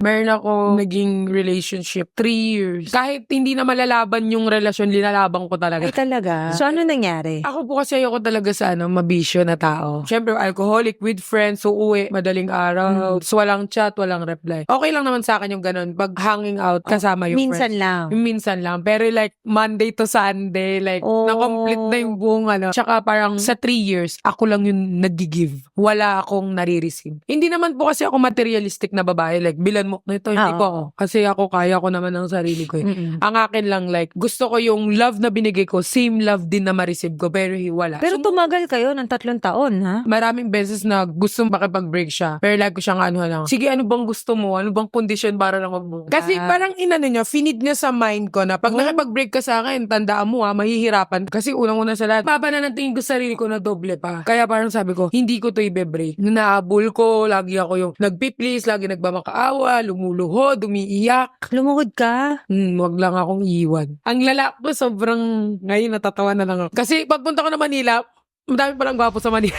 Meron ako naging relationship 3 years. Kahit hindi na malalaban yung relasyon, linalaban ko talaga. Ay talaga? So ano nangyari? Ako po kasi ayoko talaga sa mabisyo na tao. Siyempre, alcoholic with friends, uuwi, madaling araw, so walang chat, walang reply. Okay lang naman sa akin yung ganun. Pag hanging out, kasama yung Minsan friends. lang. Yung minsan lang. Pero like, Monday to Sunday, like, na-complete na yung buong Tsaka parang sa 3 years, ako lang yung nag-give. Wala akong nare-receive. Hindi naman po kasi ako materialistic na babae. Like, bilan mo na ito, hindi po ako. Kasi ako, kaya ko naman ang sarili ko. Ang akin lang, like, gusto ko yung love na binigay ko, same love din na ma-receive ko, pero wala. Pero tumagal kayo ng 3 taon, ha? Maraming beses na gusto makipag-break siya. Pero like ko siyang lang. Sige, ano bang gusto mo? Ano bang condition para lang mag-move? Kasi parang niya, finid niya sa mind ko na pag nakipag-break ka sa akin, tandaan mo mahihirapan. Kasi unang-una sa lahat, baba na ng tingin ko sa sarili ko na doble pa. Kaya parang sabi ko, hindi ko to i-break. Naabol ko, lagi ako yung nagpiplis, lagi nagmamakaawa, lumuluhod, umiiyak. Lumuhod ka? Wag lang akong iwan. Ang lala ko, sobrang, ngayon natatawa na lang ako. Kasi pagpunta ko na Manila, madami palang gwapo sa Manila.